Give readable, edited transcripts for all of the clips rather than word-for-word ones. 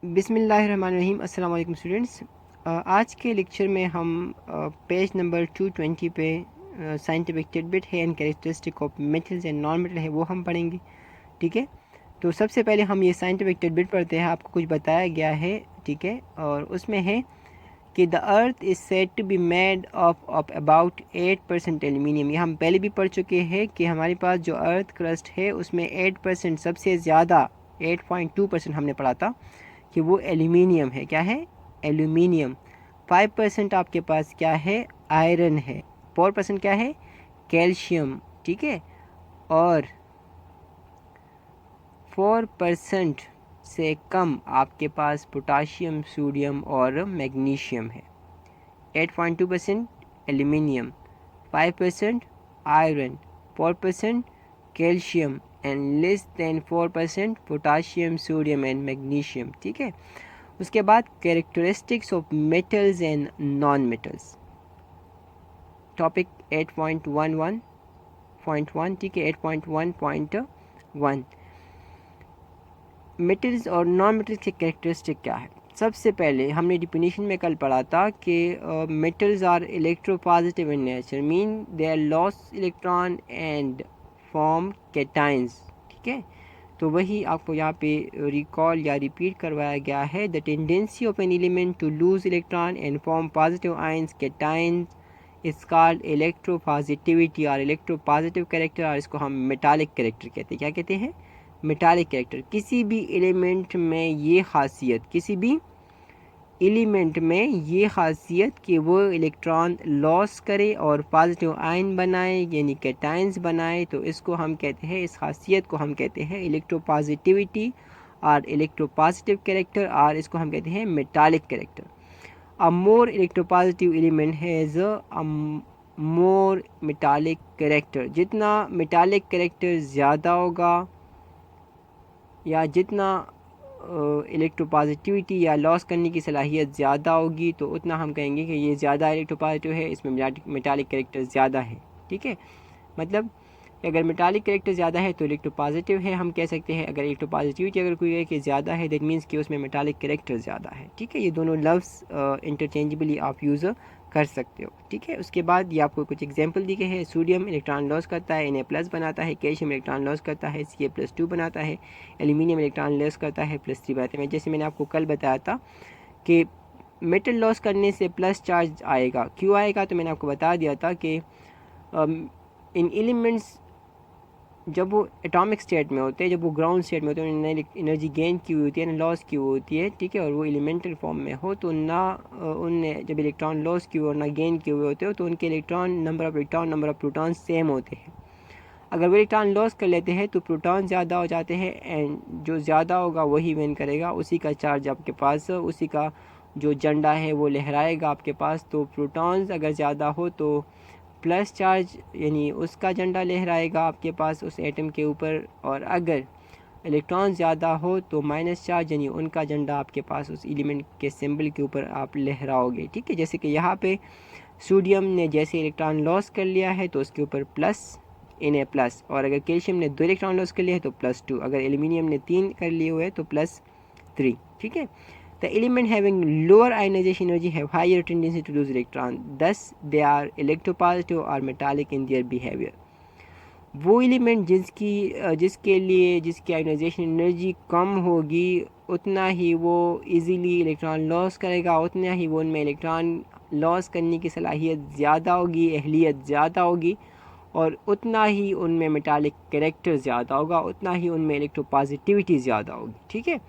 बिस्मिल्लाहिर्रहमानिर्रहीम। अस्सलाम वालेकुम स्टूडेंट्स। आज के लेक्चर में हम पेज नंबर 220 पे साइंटिफिक टिडबिट है and characteristic of metals and non metal है वो हम पढ़ेंगे। ठीक है, तो सबसे पहले हम ये साइंटिफिक टिडबिट पढ़ते हैं। आपको कुछ बताया गया है, ठीक है, और उसमें है कि the earth is said to be made of about 8% aluminium. ये हम पहले भी पढ़ चुके हैं कि हमारे पास जो अर्थ क्रस्ट है उसमें 8% सबसे ज़्यादा 8.2% हमने पढ़ा था कि वो एल्यूमिनियम है। क्या है? एल्यूमिनियम। 5% आपके पास क्या है? आयरन है। 4% क्या है? कैल्शियम। ठीक है, और 4% से कम आपके पास पोटाशियम, सोडियम और मैग्नीशियम है। 8.2% aluminium, 5% iron, 4% calcium and less than 4% potassium, sodium and magnesium. ठीक है, उसके बाद characteristics of metals and non metals, topic 8.11.1। ठीक है, 8.1.1 मेटल्स और नॉन मेटल्स के कैरेक्टरिस्टिक क्या है। सबसे पहले हमने डिफिनीशन में कल पढ़ा था कि metals are electropositive in nature, mean they are loss electron and form cations. ठीक है, तो वही आपको यहाँ पे रिकॉल या रिपीट करवाया गया है। The tendency of an element to lose electron and form positive ions cations is called electropositivity और इलेक्ट्रोपॉजिटिव कैरेक्टर, और इसको हम मेटालिक कैरेक्टर कहते हैं। क्या कहते हैं? Metallic character. किसी भी एलिमेंट में ये खासियत, किसी भी एलिमेंट में ये खासियत कि वो इलेक्ट्रॉन लॉस करे और पॉजिटिव आयन बनाए यानी कैटाइंस बनाए, तो इसको हम कहते हैं, इस खासियत को हम कहते हैं इलेक्ट्रोपॉजिटिविटी और इलेक्ट्रोपॉजिटिव कैरेक्टर, और इसको हम कहते हैं metallic character. A more electropositive element has a more metallic character. जितना मेटालिक कैरेक्टर ज़्यादा होगा या जितना इलेक्ट्रोपॉजिटिविटी या लॉस करने की सलाहियत ज़्यादा होगी, तो उतना हम कहेंगे कि ये ज़्यादा इलेक्ट्रोपॉजिटिव है, इसमें मेटालिक कैरेक्टर ज़्यादा है। ठीक है, मतलब अगर मेटालिक कैरेक्टर ज़्यादा है तो इलेक्ट्रोपॉजिटिव है, हम कह सकते हैं। अगर इलेक्ट्रोपॉजिटिविटी अगर कोई है कि ज़्यादा है, दैट मीन्स कि उसमें मेटालिक कैरेक्टर ज़्यादा है। ठीक है, ये दोनों लफ्ज़ इंटरचेंजेबली आप यूज़ कर सकते हो। ठीक है, उसके बाद ये आपको कुछ एग्जांपल दिए हैं। सोडियम इलेक्ट्रॉन लॉस करता है, Na+ बनाता है। कैल्शियम इलेक्ट्रॉन लॉस करता है, Ca+2 बनाता है। एल्यूमिनियम इलेक्ट्रॉन लॉस करता है, +3 बनाता है। जैसे मैंने आपको कल बताया था कि मेटल लॉस करने से प्लस चार्ज आएगा। क्यों आएगा? तो मैंने आपको बता दिया था कि इन एलिमेंट्स जब वो एटॉमिक स्टेट में होते हैं, जब वो ग्राउंड स्टेट में होते हैं, उन्हें एनर्जी गेन की हुई होती है ना लॉस की हुई होती है। ठीक है, और वो एलिमेंटल फॉर्म में हो तो ना उनने जब इलेक्ट्रॉन लॉस किए और ना गेन किए हुए होते हो तो उनके electron number of proton same होते हैं। अगर वो इलेक्ट्रॉन लॉस कर लेते हैं तो प्रोटॉन ज़्यादा हो जाते हैं, एंड जो ज़्यादा होगा वही विन करेगा, उसी का चार्ज आपके पास, उसी का जो झंडा है वो लहराएगा आपके पास। तो प्रोटॉन्स अगर ज़्यादा हो तो प्लस चार्ज यानी उसका झंडा लहराएगा आपके पास उस एटम के ऊपर, और अगर इलेक्ट्रॉन ज़्यादा हो तो माइनस चार्ज यानी उनका झंडा आपके पास उस एलिमेंट के सिंबल के ऊपर आप लहराओगे। ठीक है, जैसे कि यहाँ पे सोडियम ने जैसे इलेक्ट्रॉन लॉस कर लिया है तो उसके ऊपर Na+, और अगर कैल्शियम ने 2 इलेक्ट्रॉन लॉस कर लिया है तो +2, अगर एल्यूमिनियम ने 3 कर लिए हुए तो +3। ठीक है, the element having lower ionization energy have higher tendency to lose electron, thus they are electropositive or metallic in their behavior। वो एलिमेंट जिसके लिए जिसकी आयोनाइजेशन एनर्जी कम होगी उतना ही वो इजीली इलेक्ट्रॉन लॉस करेगा, उतना ही वो उनमें इलेक्ट्रॉन लॉस करने की सलाहियत ज़्यादा होगी, अहलियत ज़्यादा होगी, और उतना ही उनमें मेटालिक कैरेक्टर ज़्यादा होगा, उतना ही उनमें इलेक्ट्रोपॉजिटिविटी ज़्यादा होगी। ठीक है,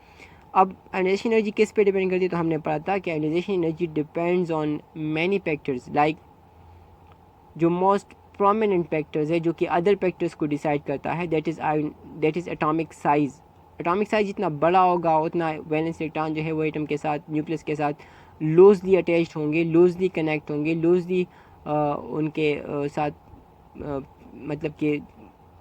अब आयोनाइजेशन एनर्जी किस पे डिपेंड करती है? तो हमने पढ़ा था कि ionisation energy depends on many factors, like जो मोस्ट प्रोमिनेंट फैक्टर्स है जो कि अदर फैक्टर्स को डिसाइड करता है, that is atomic size. Atomic size जितना बड़ा होगा उतना वैलेंस इलेक्ट्रॉन जो है वो एटम के साथ, न्यूक्लियस के साथ लूजली अटैच्ड होंगे, लूजली कनेक्ट होंगे, लूजली उनके साथ मतलब कि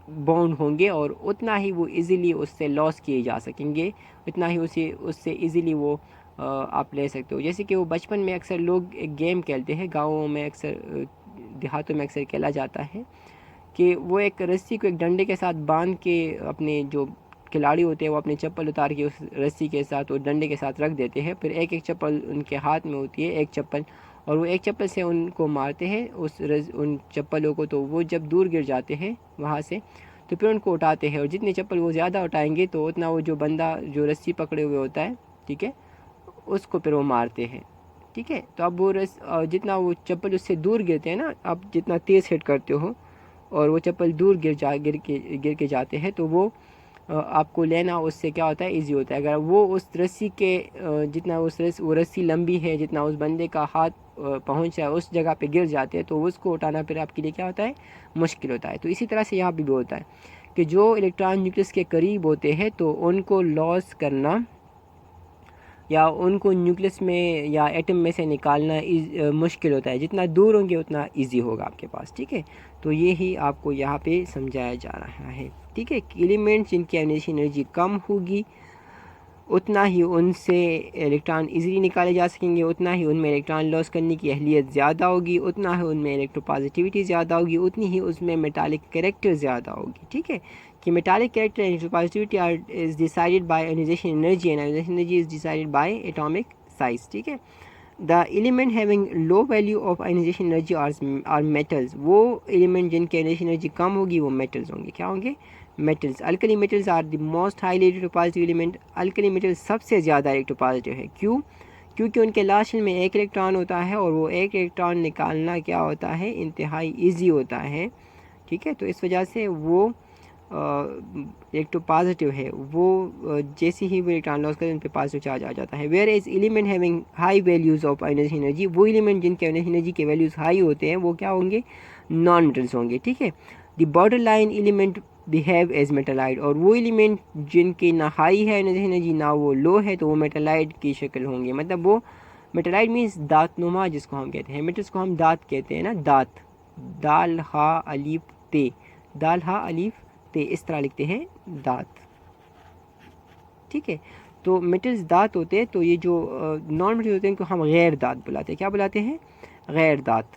बॉन्ड होंगे, और उतना ही वो इजीली उससे लॉस किए जा सकेंगे, उतना ही उससे इजीली वो आप ले सकते हो। जैसे कि वो बचपन में अक्सर लोग एक गेम खेलते हैं, गाँवों में अक्सर, देहातों में अक्सर खेला जाता है कि वो एक रस्सी को एक डंडे के साथ बांध के अपने जो खिलाड़ी होते हैं वो अपनी चप्पल उतार के उस रस्सी के साथ और डंडे के साथ रख देते हैं, फिर एक एक चप्पल उनके हाथ में होती है, एक चप्पल, और वो एक चप्पल से उनको मारते हैं उन चप्पलों को। तो वो जब दूर गिर जाते हैं वहाँ से तो फिर उनको उठाते हैं, और जितनी चप्पल वो ज़्यादा उठाएंगे तो उतना वो जो बंदा जो रस्सी पकड़े हुए होता है, ठीक है, उसको फिर वो मारते हैं, ठीक है। तो अब वो जितना वो चप्पल उससे दूर गिरते हैं ना, आप जितना तेज़ हिट करते हो और वो चप्पल दूर गिर के जाते हैं तो वो आपको लेना उससे क्या होता है, इजी होता है। अगर वो उस रस्सी के जितना वो रस्सी लंबी है, जितना उस बंदे का हाथ पहुंच है उस जगह पे गिर जाते हैं तो उसको उठाना फिर आपके लिए क्या होता है, मुश्किल होता है। तो इसी तरह से यहाँ भी होता है कि जो इलेक्ट्रॉन न्यूक्लियस के करीब होते हैं तो उनको लॉस करना या उनको न्यूक्लियस में या एटम में से निकालना मुश्किल होता है, जितना दूर होंगे उतना इजी होगा आपके पास, ठीक है। तो ये ही आपको यहाँ पे समझाया जा रहा है, ठीक है। एलिमेंट्स जिनकी आयोनाइजेशन एनर्जी कम होगी उतना ही उनसे इलेक्ट्रॉन इजीली निकाले जा सकेंगे, उतना ही उनमें इलेक्ट्रॉन लॉस करने की अहलियत ज़्यादा होगी, उतना ही उनमें इलेक्ट्रोपॉजिटिविटी ज़्यादा होगी, उतनी ही उसमें मेटालिक कैरेक्टर ज़्यादा होगी, ठीक है। कि metallic character and electropositivity are is decided by ionisation energy and ionisation energy is decided by atomic size, ठीक है। The element having low value of ionisation energy are metals, वो एलिमेंट जिनकी ionisation energy कम होगी वो metals होंगे। क्या होंगे, metals. Alkali metals are the most highly electropositive element, alkali metal सबसे ज़्यादा इलेक्ट्रोपॉजिटिव है। क्यों, क्योंकि उनके लास्ट शेल में एक इलेक्ट्रॉन होता है और वो एक इलेक्ट्रॉन निकालना क्या होता है, इंतहाई ईजी होता है, ठीक है। तो इस वजह से वो इलेक्ट्रोपॉजिटिव है, वो जैसे ही वो इलेक्ट्रॉन लॉस करें उन पर पॉजिटिव चार्ज आ जाता है। Whereas element having high values of ionisation energy, वो एलिमेंट जिनके आयोनाइजेशन एनर्जी के वैल्यूज़ हाई होते हैं वो क्या होंगे, नॉन मेटल्स होंगे, ठीक है। The border line element behave as metalloid, और वो एलिमेंट जिनकी ना हाई है एनर्जी ना वो लो है तो वो मेटालाइट की शक्ल होंगे। मतलब वो मेटालाइट मीन्स दांतनुमा जिसको हम कहते हैं, मेटल्स को हम दांत कहते हैं ना, दांत, दाल हा अलीफ ते, दाल हा अलीफ ते, इस तरह लिखते हैं दांत, ठीक है। तो मेटल्स दांत होते हैं, तो ये जो नॉन मेटल्स होते हैं इनको हम गैर दांत बुलाते हैं। क्या बुलाते हैं, गैर दांत।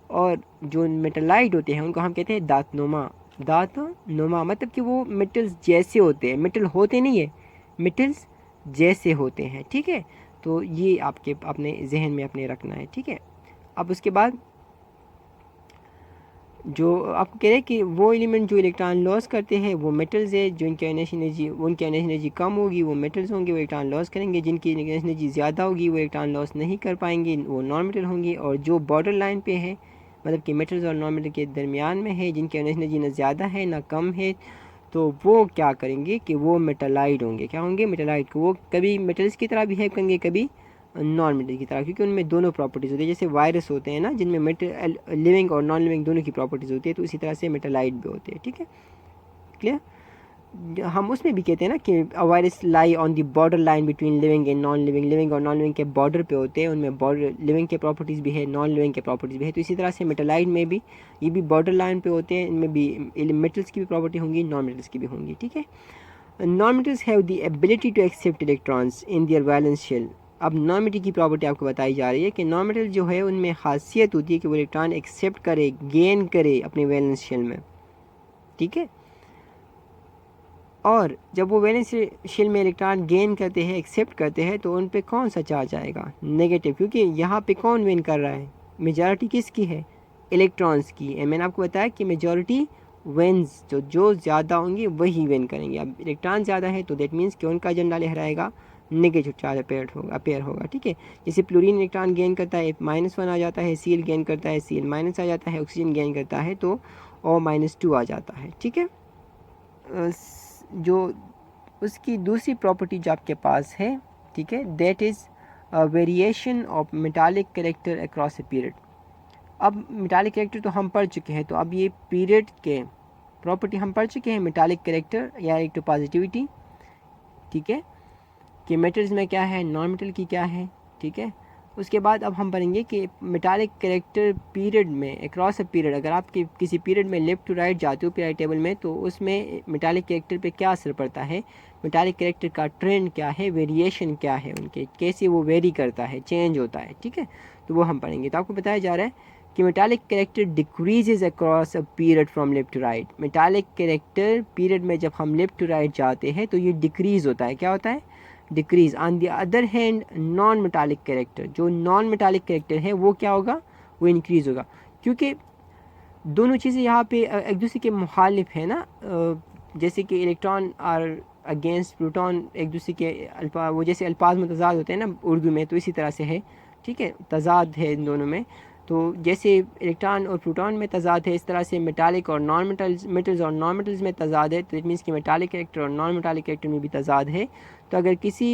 और जो मेटालाइट होते हैं उनको हम कहते हैं दांतनुमा, दांतनुमा, मतलब कि वो मेटल्स जैसे होते हैं, मेटल होते नहीं है, मेटल्स जैसे होते हैं, ठीक है। तो ये आपके अपने जहन में अपने रखना है, ठीक है। अब उसके बाद जो आपको कह रहे हैं कि वो एलिमेंट जो इलेक्ट्रॉन लॉस करते हैं वो मेटल्स है, जो इनकी आयोनाइजेशन एनर्जी, उनकी आयोनाइजेशन एनर्जी कम होगी वो मेटल्स होंगे, वो इलेक्ट्रॉन लॉस करेंगे। जिनकी आयोनाइजेशन एनर्जी ज़्यादा होगी वो इलेक्ट्रॉन लॉस नहीं कर पाएंगे, वो नॉन मेटल होंगे। और जो बॉर्डर लाइन पे है, मतलब कि मेटल्स और नॉन मेटल के दरमियान में है, जिनकी आयोनाइजेशन एनर्जी ना ज़्यादा है ना कम है, तो वो क्या करेंगे कि वो मेटालाइट होंगे। क्या होंगे, मेटालाइट। को वो कभी मेटल्स की तरह बिहेव करेंगे, कभी नॉन मेटल की तरह, क्योंकि उनमें दोनों प्रॉपर्टीज़ होती है। जैसे वायरस होते हैं ना जिनमें मेटल लिविंग और नॉन लिविंग दोनों की प्रॉपर्टीज़ होती है, तो इसी तरह से मेटालाइट भी होते हैं, ठीक है, क्लियर। हम उसमें भी कहते हैं ना कि virus lie on the border line between living and non living, living और नॉन लिविंग के बॉर्डर पे होते हैं, उनमें बॉर्डर लिविंग के प्रॉपर्टीज़ भी है, नॉन लिविंग के प्रॉपर्टीज़ भी है। तो इसी तरह से मेटालाइट में भी ये भी बॉर्डर लाइन पे होते हैं, इनमें भी मेटल्स की भी प्रॉपर्टी होंगी, नॉन मेटल्स की भी होंगी, ठीक है। Non metals have the ability to accept electrons in their valence shell. अब नॉन मेटल की प्रॉपर्टी आपको बताई जा रही है कि नॉन मेटल जो है उनमें खासियत होती है कि वो इलेक्ट्रॉन एक्सेप्ट करे, गेन करे अपने वैलेंस शेल में, ठीक है। और जब वो वैलेंस शेल में इलेक्ट्रॉन गेन करते हैं, एक्सेप्ट करते हैं, तो उन पे कौन सा चार्ज आएगा, नेगेटिव, क्योंकि यहाँ पे कौन विन कर रहा है, मेजॉरिटी किसकी है, इलेक्ट्रॉन्स की। मैंने आपको बताया कि मेजॉरिटी विन्स, जो ज़्यादा होंगे वही विन करेंगे। अब इलेक्ट्रॉन ज़्यादा है तो दैट मीन्स कि उनका झंडा लहराएगा, नेगेटिव चार्ज अपेयर होगा, ठीक है। जैसे फ्लोरीन इलेक्ट्रॉन गेन करता है -1 आ जाता है, सील गेन करता है Cl- आ जाता है, ऑक्सीजन गेन करता है तो O-2 आ जाता है, ठीक है। जो उसकी दूसरी प्रॉपर्टी जो आपके पास है, ठीक है, that is variation of metallic character across a period. अब मेटालिक कैरेक्टर तो हम पढ़ चुके हैं, तो अब ये पीरियड के प्रॉपर्टी हम पढ़ चुके हैं, मेटालिक कैरेक्टर या इलेक्ट्रोपॉजिटिविटी, ठीक है, कि मेटल्स में क्या है, नॉन मेटल की क्या है, ठीक है। उसके बाद अब हम पढ़ेंगे कि मेटालिक कैरेक्टर पीरियड में अक्रॉस अ पीरियड, अगर आप किसी पीरियड में लेफ़्ट टू राइट जाते हो पीरियड टेबल में, तो उसमें मेटालिक कैरेक्टर पे क्या असर पड़ता है, मेटालिक कैरेक्टर का ट्रेंड क्या है, वेरिएशन क्या है, उनके कैसे वो वेरी करता है, चेंज होता है, ठीक है। तो वो हम पढ़ेंगे। तो आपको बताया जा रहा है कि metallic character decreases across a period from left to right. Metallic character period में जब हम लेफ्ट टू राइट जाते हैं तो ये डिक्रीज़ होता है। क्या होता है? Decrease. On the other hand non metallic character, जो नॉन मेटालिक कैरेक्टर है वो क्या होगा? वो इंक्रीज़ होगा। क्योंकि दोनों चीज़ें यहाँ पे एक दूसरे के मुखालिफ है ना। जैसे कि इलेक्ट्रॉन और अगेंस्ट प्रोटॉन एक दूसरे के वो जैसे अल्फाज में तजाद होते हैं ना उर्दू में, तो इसी तरह से है। ठीक है, तजाद है इन दोनों में। तो जैसे इलेक्ट्रॉन और प्रोटॉन में तजाद है, इस तरह से मेटालिक और नॉन मेटल्स और नॉन मेटल्स में तजाद है। तो इट मीन्स कि मेटालिक कैरेक्टर और नॉन मेटालिक कैरेक्टर में भी तजाद है। तो अगर किसी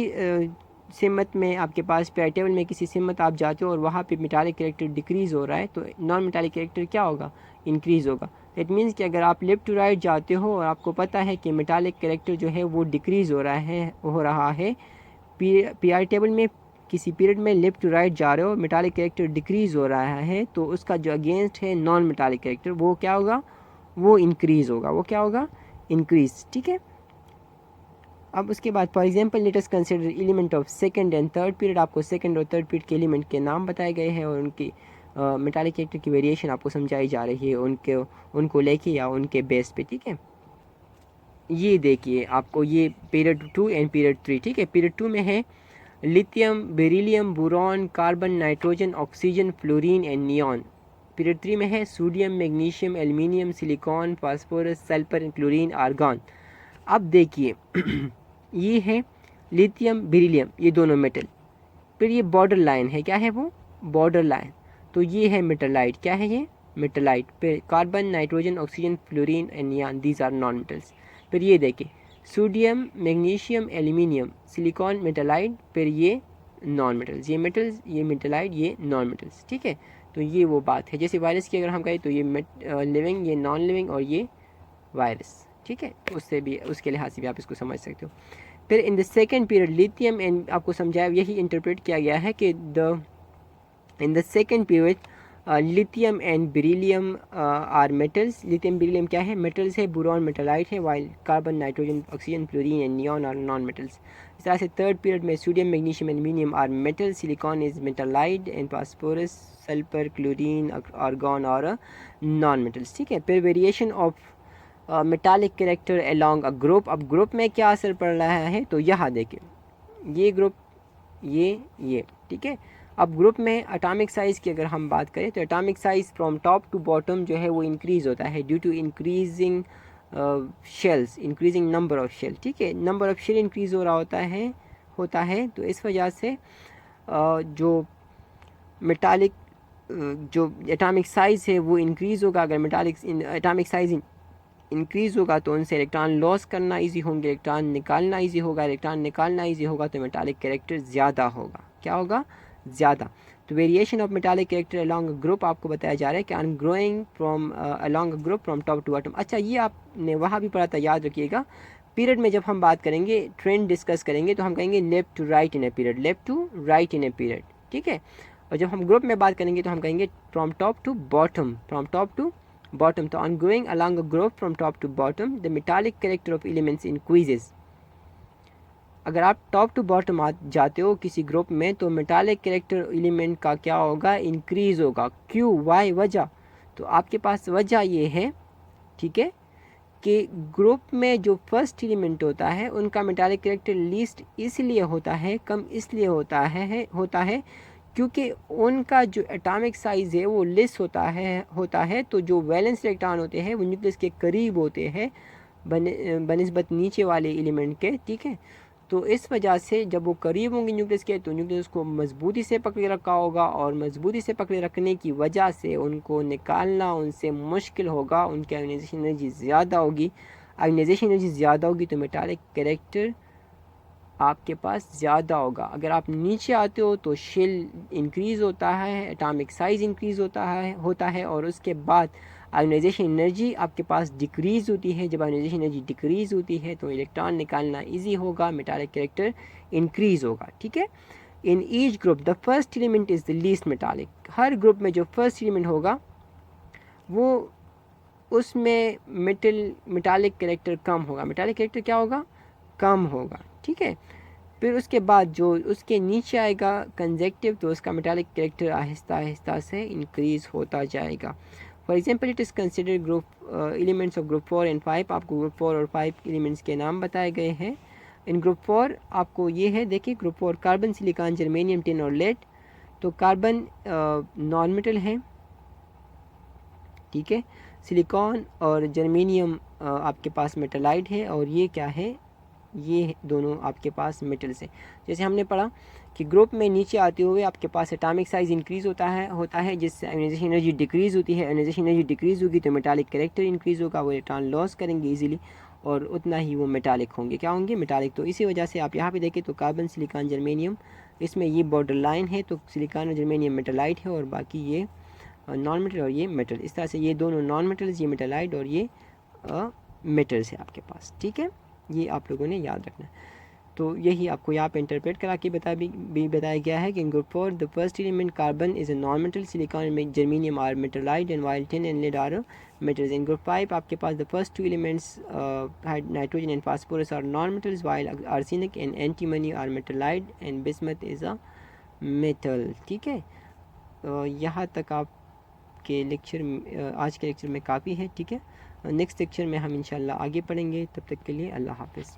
सिमत में आपके पास पेरियोडिक टेबल में किसी सिमत आप जाते हो और वहाँ पे मेटालिक कैरेक्टर डिक्रीज़ हो रहा है, तो नॉन मेटालिक कैरेक्टर क्या होगा? इंक्रीज़ होगा। इट मीन्स कि अगर आप लेफ्ट टू राइट जाते हो और आपको पता है कि मेटालिक कैरेक्टर जो है वो डिक्रीज़ हो रहा है पीरियोडिक टेबल में किसी पीरियड में लेफ्ट टू राइट जा रहे हो, मेटालिक कैरेक्टर डिक्रीज़ हो रहा है, तो उसका जो अगेंस्ट है नॉन मेटालिक कैरेक्टर वो क्या होगा? वो इंक्रीज़ होगा। वो क्या होगा? इंक्रीज़। ठीक है। अब उसके बाद for example let us consider element of second and third period. आपको सेकंड और थर्ड पीरियड के एलिमेंट के नाम बताए गए हैं और उनकी मेटालिक कैरेक्टर की वेरिएशन आपको समझाई जा रही है उनको लेके या उनके बेस पे। ठीक है, ये देखिए आपको ये पीरियड 2 एंड पीरियड 3। ठीक है, पीरियड 2 में है lithium, beryllium, boron, carbon, nitrogen, oxygen, fluorine and neon. Period 3 में है sodium, magnesium, aluminium, silicon, phosphorus, sulphur, chlorine, argon. अब देखिए ये है लिथियम, बेरिलियम, ये दोनों मेटल। फिर ये बॉर्डर लाइन है, क्या है वो? Border line. तो ये है मेटलाइट। क्या है ये? मेटलाइट। फिर carbon, nitrogen, oxygen, fluorine and neon, these are non metals. फिर ये देखिए sodium, magnesium, aluminium, silicon, metalloid, फिर ये नॉन मेटल्स। ये मेटल्स, ये मेटलाइट, ये नॉन मेटल्स। ठीक है, तो ये वो बात है। जैसे वायरस की अगर हम कहें तो ये लिविंग, ये नॉन लिविंग और ये वायरस। ठीक है, उससे भी उसके लिहाज से भी आप इसको समझ सकते हो। फिर in the second period lithium and आपको समझाया, यही इंटरप्रेट किया गया है कि in the second period lithium and beryllium are metals. Lithium beryllium क्या है? मेटल्स है। बोरॉन मेटलाइट है, while carbon, nitrogen, oxygen, fluorine and neon are non metals. इस तरह से थर्ड पीरियड में sodium, magnesium, aluminium are metal, silicon is metalloid and phosphorus, sulphur, chlorine, argon are non metals. ठीक है, फिर variation of metallic character along a group. अब group में क्या असर पड़ रहा है? तो यहाँ देखिए ये ग्रुप, ये ठीक है। अब ग्रुप में एटॉमिक साइज़ की अगर हम बात करें तो atomic size from top to bottom जो है वो इंक्रीज़ होता है due to increasing shells, increasing number of shell. ठीक है, नंबर ऑफ शेल इंक्रीज़ हो रहा होता है तो इस वजह से जो मेटालिक जो एटॉमिक साइज़ है वो इंक्रीज़ होगा। अगर एटॉमिक साइज़ इंक्रीज़ होगा तो उनसे इलेक्ट्रॉन लॉस करना इजी होंगे, इलेक्ट्रॉन निकालना इजी होगा। इलेक्ट्रॉन निकालना इजी होगा तो मेटालिक कैरेक्टर ज़्यादा होगा। क्या होगा? ज़्यादा। तो variation of metallic character along group आपको बताया जा रहा है कि I am growing from along group from top to bottom. अच्छा, ये आपने वहाँ भी पढ़ा था, याद रखिएगा। पीरियड में जब हम बात करेंगे, ट्रेंड डिस्कस करेंगे, तो हम कहेंगे left to right in a period, left to right in a period. ठीक है, और जब हम ग्रुप में बात करेंगे तो हम कहेंगे from top to bottom, from top to bottom. तो on going along a group from top to bottom the metallic character of elements increases. अगर आप टॉप टू बॉटम जाते हो किसी ग्रुप में तो मेटालिक कैरेक्टर एलिमेंट का क्या होगा? इंक्रीज होगा। क्यों? वाई? वजह। तो आपके पास वजह ये है, ठीक है, कि ग्रुप में जो फर्स्ट एलिमेंट होता है उनका मेटालिक कैरेक्टर लीस्ट इसलिए होता है, कम इसलिए होता है क्योंकि उनका जो एटॉमिक साइज़ है वो लेस होता है। तो जो वैलेंस इलेक्ट्रॉन होते हैं वो न्यूक्लियस के करीब होते हैं बनिस्बत नीचे वाले एलिमेंट के। ठीक है, तो इस वजह से जब वो करीब होंगे न्यूक्लियस के तो न्यूक्लियस को मजबूती से पकड़े रखा होगा और मजबूती से पकड़े रखने की वजह से उनको निकालना उनसे मुश्किल होगा, उनकी आयोनाइजेशन एनर्जी ज़्यादा होगी। आयोनाइजेशन एनर्जी ज़्यादा होगी तो मेटालिक कैरेक्टर आपके पास ज़्यादा होगा। अगर आप नीचे आते हो तो शेल इंक्रीज़ होता है, एटॉमिक साइज़ इंक्रीज़ होता है और उसके बाद आयोनाइजेशन एनर्जी आपके पास डिक्रीज़ होती है। जब आयोनाइजेशन एनर्जी डिक्रीज़ होती है तो इलेक्ट्रॉन निकालना इजी होगा, मेटालिक कैरेक्टर इंक्रीज़ होगा। ठीक है, in each group the first element is the least metallic. Her group में जो फर्स्ट एलिमेंट होगा वो उसमें मेटालिक कैरेक्टर कम होगा। मेटालिक कैरेक्टर क्या होगा? कम होगा। ठीक है, फिर उसके बाद जो उसके नीचे आएगा कंजेक्टिव, तो उसका मेटालिक कैरेक्टर आहिस्ता आहिस्ता से इंक्रीज़ होता जाएगा। For example it is consider group elements of group 4 and 5। आपको ग्रुप 4 और 5 एलिमेंट्स के नाम बताए गए हैं। इन ग्रुप 4 आपको ये है, देखिए group 4 carbon, silicon, germanium, tin और लेड। तो कार्बन नॉन मेटल है, ठीक है। सिलिकॉन और जर्मेनियम आपके पास मेटलाइट है, और ये क्या है, ये दोनों आपके पास मेटल्स हैं। जैसे हमने पढ़ा कि ग्रुप में नीचे आते हुए आपके पास एटॉमिक साइज़ इंक्रीज़ होता है जिससे आयोनाइजेशन एनर्जी डिक्रीज़ होती है। आयोनाइजेशन एनर्जी डिक्रीज़ होगी तो मेटालिक कैरेक्टर इंक्रीज़ होगा, वो इलेक्ट्रॉन लॉस करेंगे इजीली, और उतना ही वो मेटालिक होंगे। क्या होंगे, मेटालिक। तो इसी वजह से आप यहाँ पे देखें तो कार्बन, सिलिकॉन, जर्मेनियम, इसमें ये बॉर्डर लाइन है, तो सिलिकॉन और जर्मेनियम मेटालाइट है, और बाकी ये नॉन मेटल और ये मेटल। इस तरह से ये दोनों नॉन मेटल्स, ये मेटालाइट और ये मेटल्स है आपके पास, ठीक है। ये आप लोगों ने याद रखना है। तो यही आपको यहाँ पे इंटरप्रेट करा के बताया गया है कि in group 4 the first element carbon is a non metal, silicon and germanium are metalloid and while tin and lead are metals. In group 5 आपके पास the first two elements nitrogen and phosphorus are non metals, while arsenic and antimony are metalloid and bismuth is a metal, ठीक है। यहाँ तक आपके lecture आज के lecture में काफ़ी है, ठीक है। नेक्स्ट लेक्चर में हम इंशाल्लाह आगे पढ़ेंगे। तब तक के लिए अल्लाह हाफ़िज़।